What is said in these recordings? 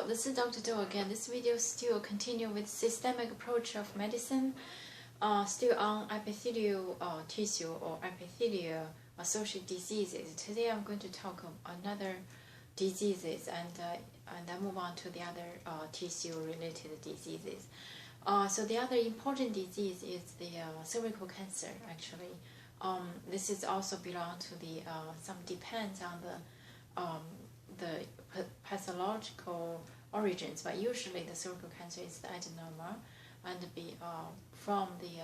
Hello, this is Dr. Do again. This video still continue with systemic approach of medicine, still on epithelial tissue or epithelia associated diseases. Today I'm going to talk another diseases and then move on to the other tissue related diseases. So the other important disease is the cervical cancer. Actually, this is also belong to the some depends on the pathological origins, but usually the cervical cancer is the adenoma and be from the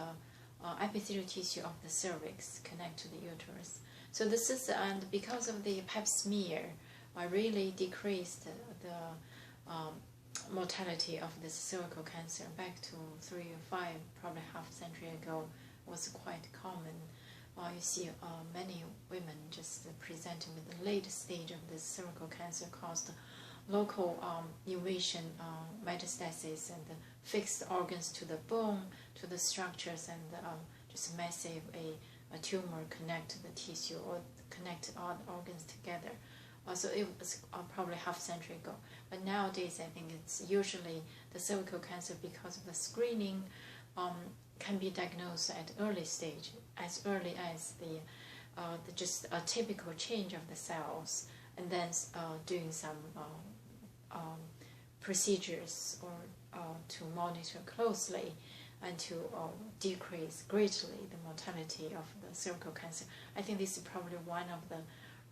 epithelial tissue of the cervix connect to the uterus. So this is, and because of the pap smear, really decreased the mortality of this cervical cancer back to 3 or 5, probably half a century ago, was quite common. You see many women just presenting with the late stage of this cervical cancer caused local invasion, metastasis, and fixed organs to the bone, to the structures, and just massive a tumor connect to the tissue or connect all the organs together. So it was probably half a century ago. But nowadays, I think it's usually the cervical cancer, because of the screening, can be diagnosed at early stage, as early as the just a typical change of the cells, and then doing some procedures or to monitor closely and to decrease greatly the mortality of the cervical cancer. I think this is probably one of the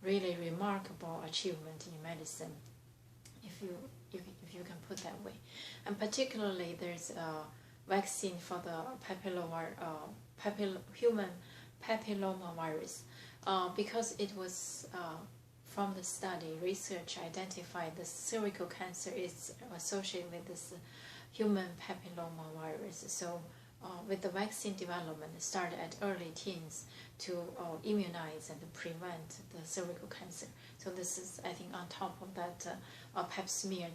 really remarkable achievement in medicine, if you can put that way. And particularly there's a vaccine for the human papillomavirus, because it was from the study research identified the cervical cancer is associated with this human papillomavirus. So with the vaccine development, it started at early teens to immunize and prevent the cervical cancer. So this is, I think, on top of that pap smear,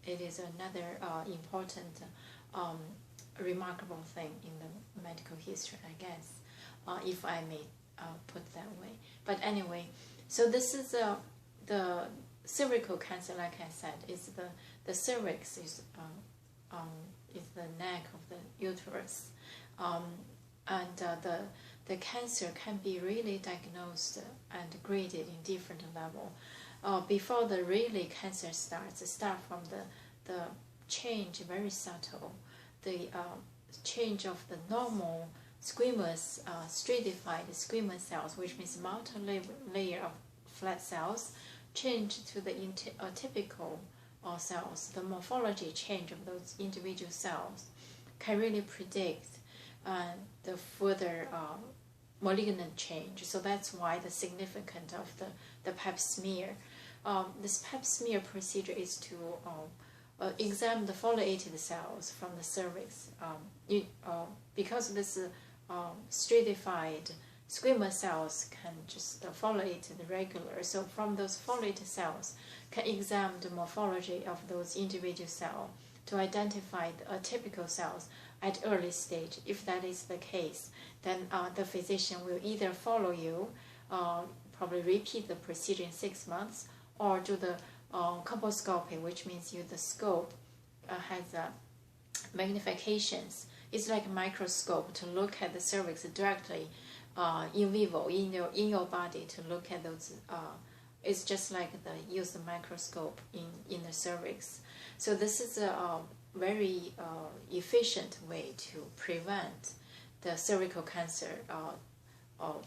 it is another important remarkable thing in the medical history, I guess, if I may put that way. But anyway, so this is the cervical cancer. Like I said, is the cervix is the neck of the uterus, and the cancer can be really diagnosed and graded in different level. Before the really cancer start from the change, very subtle, the change of the normal squamous, stratified squamous cells, which means multi-layer of flat cells, change to the atypical cells. The morphology change of those individual cells can really predict the further malignant change. So that's why the significance of the pap smear. This pap smear procedure is to examine the foliated cells from the cervix. Because this stratified squamous cells can just foliate the regular. So from those foliated cells, can examine the morphology of those individual cells to identify the atypical cells at early stage. If that is the case, then the physician will either follow you, probably repeat the procedure in 6 months, or do the colposcopy, which means the scope has magnifications. It's like a microscope to look at the cervix directly in vivo, in your body, to look at those. It's just like use the microscope in the cervix. So this is a very efficient way to prevent the cervical cancer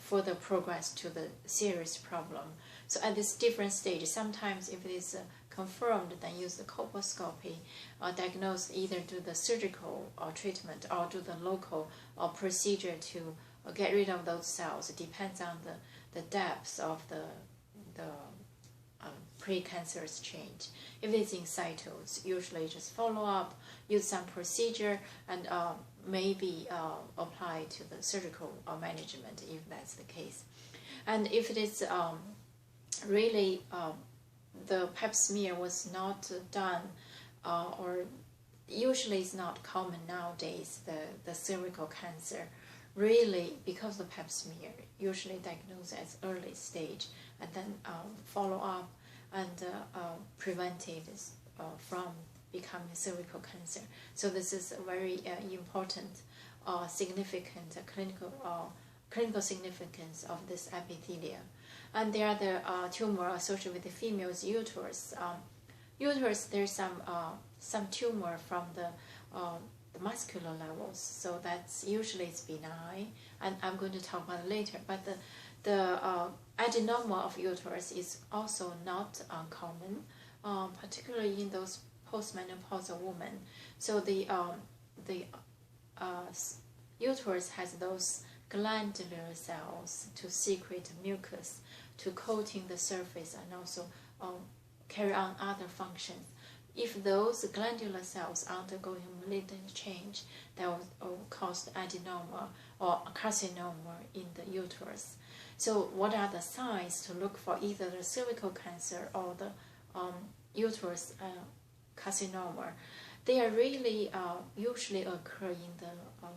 further progress to the serious problem. So at this different stage, sometimes if it is confirmed, then use the colposcopy, diagnose, either do the surgical treatment or do the local procedure to get rid of those cells. It depends on the depth of the precancerous change. If it's in situ, it's usually just follow up, use some procedure, and maybe apply to the surgical management if that's the case. And if it is really the pap smear was not done, or usually it's not common nowadays, the cervical cancer, really, because the pap smear usually diagnosed as early stage, and then follow up and prevented from becoming cervical cancer. So this is a very important, significant clinical significance of this epithelia. And there are the tumor associated with the female's uterus. Uterus, there's some tumor from the muscular levels, so that's usually it's benign, and I'm going to talk about it later. But the adenoma of uterus is also not uncommon, particularly in those postmenopausal women. So the uterus has those glandular cells to secrete mucus, to coating the surface, and also carry on other functions. If those glandular cells undergo malignant change, that will cause adenoma or carcinoma in the uterus. So what are the signs to look for either the cervical cancer or the uterus carcinoma? They are really usually occur in the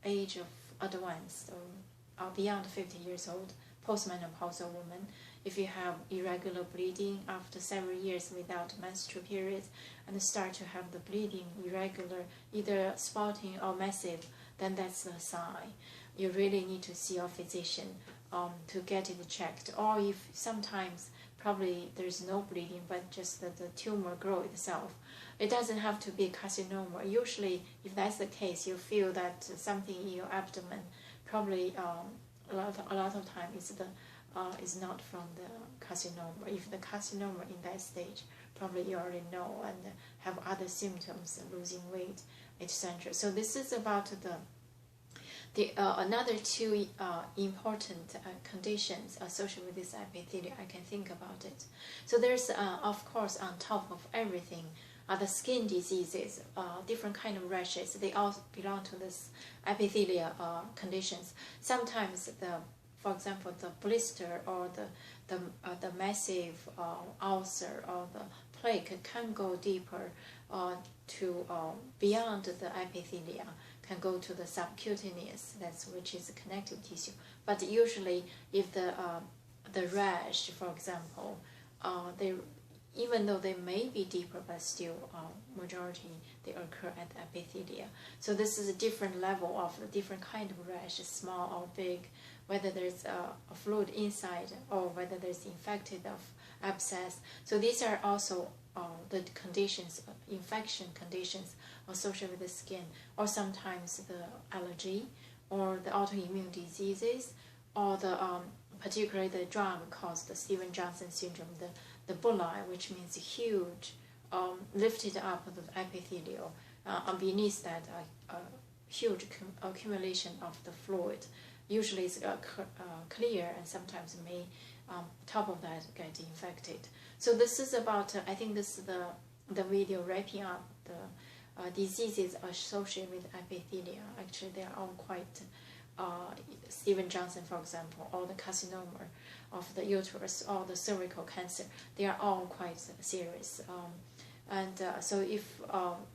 age of advanced or beyond 50 years old, postmenopausal woman. If you have irregular bleeding after several years without menstrual periods and start to have the bleeding irregular, either spotting or massive, then that's a sign. You really need to see your physician to get it checked. Or if sometimes probably there's no bleeding, but just that the tumor grow itself. It doesn't have to be carcinoma. Usually, if that's the case, you feel that something in your abdomen, probably a lot of time is not from the carcinoma. If the carcinoma in that stage, probably you already know and have other symptoms, losing weight, etc. So this is about the another two important conditions associated with this epithelia. I can think about it. So there's of course on top of everything are the skin diseases, different kind of rashes. They all belong to this epithelia conditions. Sometimes for example, the blister or the massive ulcer or the plaque can go deeper to beyond the epithelia, can go to the subcutaneous, which is connective tissue. But usually, if the rash, for example, even though they may be deeper, but still majority they occur at the epithelia. So this is a different level of a different kind of rash, small or big, whether there's a fluid inside or whether there's infected of abscess. So these are also the conditions, infection conditions associated with the skin, or sometimes the allergy or the autoimmune diseases, or the particularly the drug caused the Stevens-Johnson syndrome, the bullae, which means huge, lifted up the epithelial, and beneath that huge accumulation of the fluid. Usually it's clear, and sometimes may top of that get infected. So this is about, I think this is the video wrapping up the diseases associated with epithelia. Actually, they are all quite, Stevens-Johnson, for example, or the carcinoma of the uterus, or the cervical cancer, they are all quite serious. So if,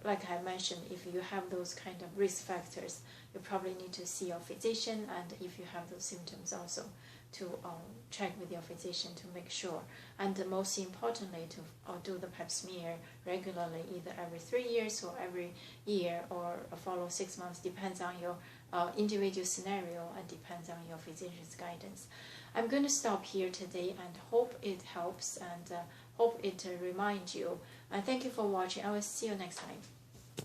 like I mentioned, if you have those kind of risk factors, you probably need to see your physician, and if you have those symptoms also, to check with your physician to make sure. And most importantly, to do the pap smear regularly, either every 3 years or every year, or follow 6 months, depends on your individual scenario and depends on your physician's guidance. I'm going to stop here today and hope it helps, and hope it reminds you. And thank you for watching. I will see you next time.